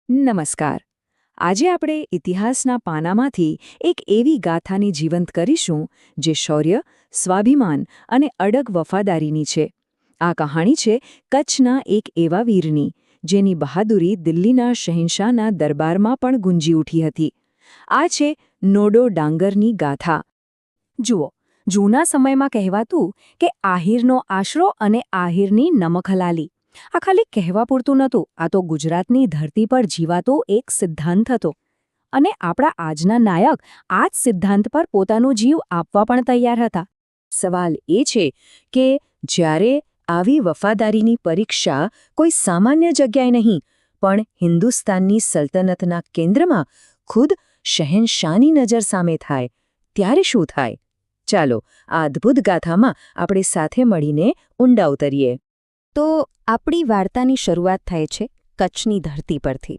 નમસ્કાર. આજે આપણે ઇતિહાસના પાનામાંથી એક એવી ગાથાની જીવંત કરીશું જે શૌર્ય, સ્વાભિમાન અને અડગ વફાદારીની છે. આ કહાણી છે કચ્છના એક એવા વીરની જેની બહાદુરી દિલ્હીના શહેનશાહના દરબારમાં પણ ગુંજી ઉઠી હતી. આ છે નોડો ડાંગરની ગાથા. જુઓ, જૂના સમયમાં કહેવાતું કે આહિરનો આશરો અને આહિરની નમક હલાલી. આ ખાલી કહેવા પૂરતું નહોતું, આ તો ગુજરાતની ધરતી પર જીવાતો એક સિદ્ધાંત હતો. અને આપણા આજના નાયક આ જ સિદ્ધાંત પર પોતાનો જીવ આપવા પણ તૈયાર હતા. સવાલ એ છે કે જ્યારે આવી વફાદારીની પરીક્ષા કોઈ સામાન્ય જગ્યાએ નહીં પણ હિન્દુસ્તાનની સલ્તનતના કેન્દ્રમાં ખુદ શહેનશાહની નજર સામે થાય, ત્યારે શું થાય? ચાલો આ અદ્ભુત ગાથામાં આપણે સાથે મળીને ઊંડા ઉતરીએ. તો આપણી વાર્તાની શરૂઆત થાય છે કચ્છની ધરતી પરથી,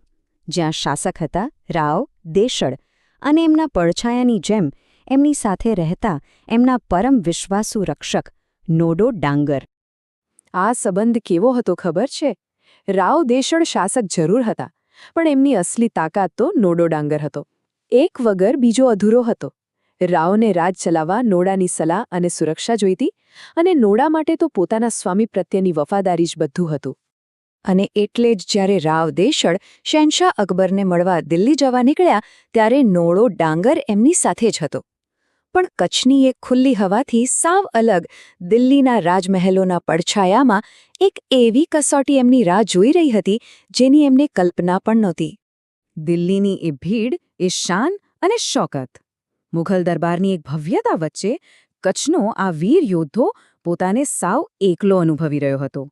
જ્યાં શાસક હતા રાવ દેશળ અને એમના પડછાયાની જેમ એમની સાથે રહેતા એમના પરમ વિશ્વાસુ રક્ષક નોડો ડાંગર. આ સંબંધ કેવો હતો ખબર છે? રાવ દેશળ શાસક જરૂર હતા, પણ એમની અસલી તાકાત તો નોડો ડાંગર હતો. એક વગર બીજો અધૂરો હતો. રાવને રાજ ચલાવવા નોડાની સલાહ અને સુરક્ષા જોઈતી, અને નોડા માટે તો પોતાના સ્વામી પ્રત્યેની વફાદારી જ બધું હતું. અને એટલે જ જ્યારે રાવ દેશળ શહેનશાહ અકબરને મળવા દિલ્હી જવા નીકળ્યા ત્યારે નોડો ડાંગર એમની સાથે જ હતો. પણ કચ્છની એક ખુલ્લી હવાથી સાવ અલગ દિલ્હીના રાજમહેલોના પડછાયામાં એક એવી કસોટી એમની રાહ જોઈ રહી હતી જેની એમને કલ્પના પણ નહોતી. દિલ્હીની એ ભીડ, એ શાન અને શોકત. મુઘલ દરબારની એક ભવ્યતા વચ્ચે કચ્છનો આ વીર યોદ્ધો પોતાને સાવ એકલો અનુભવી રહ્યો હતો.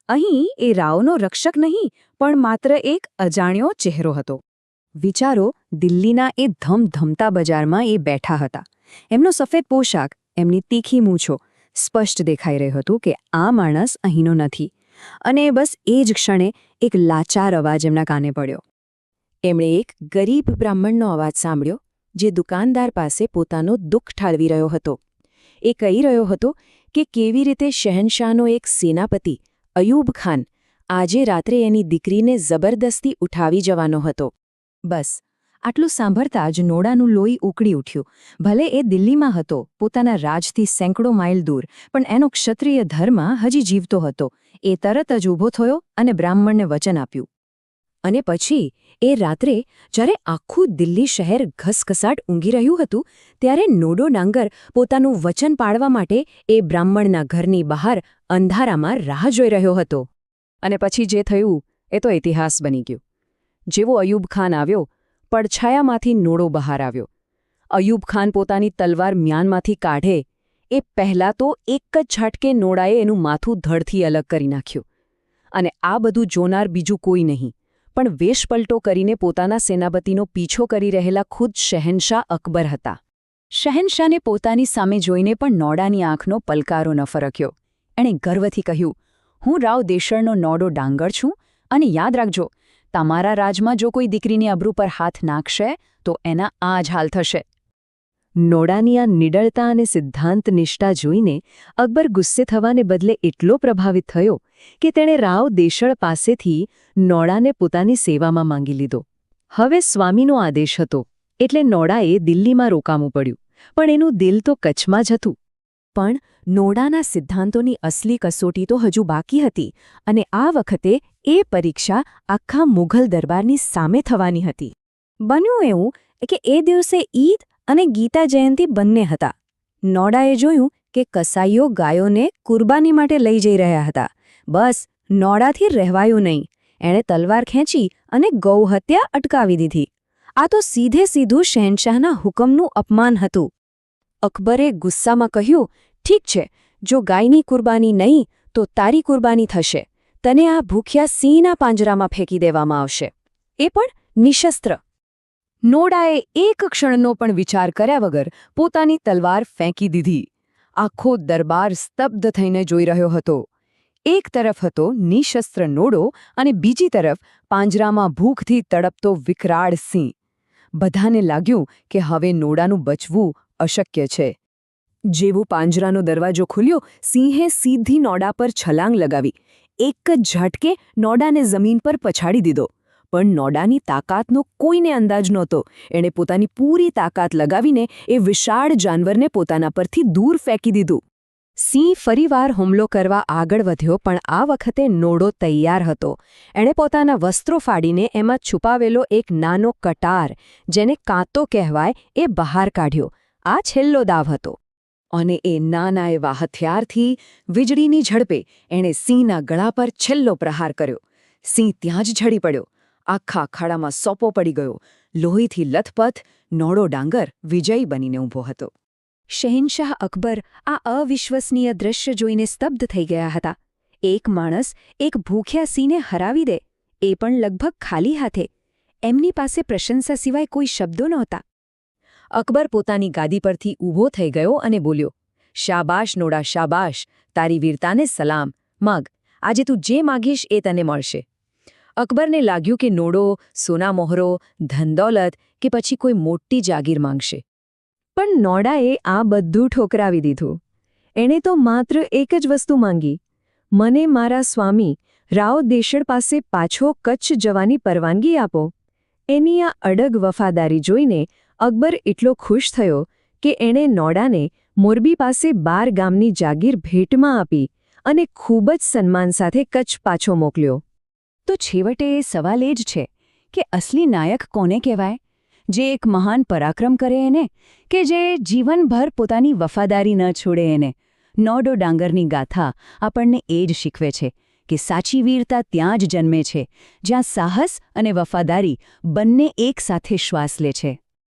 અહીં એ રાવનો રક્ષક નહીં, પણ માત્ર એક અજાણ્યો ચહેરો હતો. વિચારો, દિલ્હીના એ ધમધમતા બજારમાં એ બેઠા હતા. એમનો સફેદ પોશાક, એમની તીખી મૂછો, સ્પષ્ટ દેખાઈ રહ્યું હતું કે આ માણસ અહીંનો નથી. અને બસ એ જ ક્ષણે એક લાચાર અવાજ એમના કાને પડ્યો. એમણે એક ગરીબ બ્રાહ્મણનો અવાજ સાંભળ્યો, જે દુકાનદાર પાસે પોતાનો દુઃખ ઠાલવી રહ્યો હતો. એ કહી રહ્યો હતો કે કેવી રીતે શહેનશાહનો એક સેનાપતિ અયુબ ખાન આજે રાત્રે એની દીકરીને જબરદસ્તી ઉઠાવી જવાનો હતો. બસ આટલું સાંભળતા જ નોડાનું લોહી ઉકળી ઉઠ્યું. ભલે એ દિલ્હીમાં હતો, પોતાના રાજથી સેંકડો માઇલ દૂર, પણ એનો ક્ષત્રિય ધર્મ હજી જીવતો હતો. એ તરત જ ઊભો થયો અને બ્રાહ્મણને વચન આપ્યું. અને પછી એ રાત્રે જ્યારે આખું દિલ્હી શહેર ઘસઘસાટ ઊંઘી રહ્યું હતું, ત્યારે નોડો ડાંગર પોતાનું વચન પાળવા માટે એ બ્રાહ્મણના ઘરની બહાર અંધારામાં રાહ જોઈ રહ્યો હતો. અને પછી જે થયું એ તો ઇતિહાસ બની ગયું. જેવો અયુબ ખાન આવ્યો, પડછાયામાંથી નોડો બહાર આવ્યો. અયુબ ખાન પોતાની તલવાર મ્યાનમાંથી કાઢે એ પહેલાં તો એક જ ઝાટકે નોડાએ એનું માથું ધડથી અલગ કરી નાખ્યું. અને આ બધું જોનાર બીજું કોઈ નહીં, પણ વેશપલટો કરીને પોતાના સેનાપતિનો પીછો કરી રહેલા ખુદ શહેનશાહ અકબર હતા. શહેનશાહને પોતાની સામે જોઈને પણ નોડાની આંખનો પલકારો ન ફરક્યો. એણે ગર્વથી કહ્યું, હું રાવ દેશળનો નોડો ડાંગર છું, અને યાદ રાખજો, તમારા રાજમાં જો કોઈ દીકરીની અબરૂ પર હાથ નાખશે તો એના આ જ હાલ થશે. નોડાની આ નિડળતા અને સિદ્ધાંત નિષ્ઠા જોઈને અકબર ગુસ્સે થવાને બદલે એટલો પ્રભાવિત થયો કે તેણે રાવ દેશળ પાસેથી નોડાને પોતાની સેવામાં માંગી લીધો. હવે સ્વામીનો આદેશ હતો, એટલે નોડાએ દિલ્હીમાં રોકાવું પડ્યું, પણ એનું દિલ તો કચ્છમાં જ હતું. પણ નોડાના સિદ્ધાંતોની અસલી કસોટી તો હજુ બાકી હતી, અને આ વખતે એ પરીક્ષા આખા મુઘલ દરબારની સામે થવાની હતી. બન્યું એવું કે એ દિવસે ઈદ અને ગીતા જયંતિ બંને હતા. નોડાએ જોયું કે કસાઈઓ ગાયોને કુરબાની માટે લઈ જઈ રહ્યા હતા. બસ નોડાથી રહેવાયું નહીં. એણે તલવાર ખેંચી અને ગૌહત્યા અટકાવી દીધી. આ તો સીધે સીધું શહેનશાહના હુકમનું અપમાન હતું. અકબરે ગુસ્સામાં કહ્યું, ઠીક છે, જો ગાયની કુરબાની નહીં તો તારી કુરબાની થશે. તને આ ભૂખ્યા સિંહના પાંજરામાં ફેંકી દેવામાં આવશે, એ પણ નિશસ્ત્ર. નોડાએ એક ક્ષણનો પણ વિચાર કર્યા વગર પોતાની તલવાર ફેંકી દીધી. આખો દરબાર સ્તબ્ધ થઈને જોઈ રહ્યો હતો. એક તરફ હતો નિશસ્ત્ર નોડો અને બીજી તરફ પાંજરામાં ભૂખથી તડપતો વિકરાળ સિંહ. બધાને લાગ્યું કે હવે નોડાનું બચવું અશક્ય છે. જેવું પાંજરાનો દરવાજો ખુલ્યો, સિંહે સીધી નોડા પર છલાંગ લગાવી. એક જ ઝાટકે નોડાને જમીન પર પછાડી દીધો. પણ નોડાની તાકાતનો કોઈને અંદાજ નહોતો. એણે પોતાની પૂરી તાકાત લગાવીને એ વિશાળ જાનવરને પોતાના પરથી દૂર ફેંકી દીધું. સિંહ ફરીવાર હુમલો કરવા આગળ વધ્યો, પણ આ વખતે નોડો તૈયાર હતો. એણે પોતાના વસ્ત્રો ફાડીને એમાં છુપાવેલો એક નાનો કટાર, જેને કાંતો કહેવાય, એ બહાર કાઢ્યો. આ છેલ્લો દાવ હતો. અને એ નાના એવા હથિયારથી વીજળીની ઝડપે એણે સિંહના ગળા પર છેલ્લો પ્રહાર કર્યો. સિંહ ત્યાં જ ઝડી પડ્યો. આખા અખાડામાં સોપો પડી ગયો. લોહીથી લથપથ નોડો ડાંગર વિજયી બનીને ઊભો હતો. શહેનશાહ અકબર આ અવિશ્વસનીય દૃશ્ય જોઈને સ્તબ્ધ થઈ ગયા હતા. એક માણસ એક ભૂખ્યા સિંહને હરાવી દે, એ પણ લગભગ ખાલી હાથે. એમની પાસે પ્રશંસા સિવાય કોઈ શબ્દો નહોતા. અકબર પોતાની ગાદી પરથી ઊભો થઈ ગયો અને બોલ્યો, શાબાશ નોડા, શાબાશ, તારી વીરતાને સલામ. માગ, આજે તું જે માગીશ એ તને મળશે. અકબરને લાગ્યું કે નોડો સોના મોહરો, ધનદોલત કે પછી કોઈ મોટી જાગીર માંગશે. પણ નોડાએ આ બધું ઠોકરાવી દીધું. એણે તો માત્ર એક જ વસ્તુ માંગી, મને મારા સ્વામી રાવ દેશળ પાસે પાછો કચ્છ જવાની પરવાનગી આપો. એની આ અડગ વફાદારી જોઈને અકબર એટલો ખુશ થયો કે એણે નોડાને મોરબી પાસે 12 ગામની જાગીર ભેટમાં આપી અને ખૂબ જ સન્માન સાથે કચ્છ પાછો મોકલ્યો. તો છેવટે એ સવાલ એ જ છે કે અસલી નાયક કોને કહેવાય? જે એક મહાન પરાક્રમ કરે એને, કે જે જીવનભર પોતાની વફાદારી ન છોડે એને? નોડો ડાંગરની ગાથા આપણને એ જ શીખવે છે કે સાચી વીરતા ત્યાં જ જન્મે છે જ્યાં સાહસ અને વફાદારી બંને એક સાથે શ્વાસ લે છે.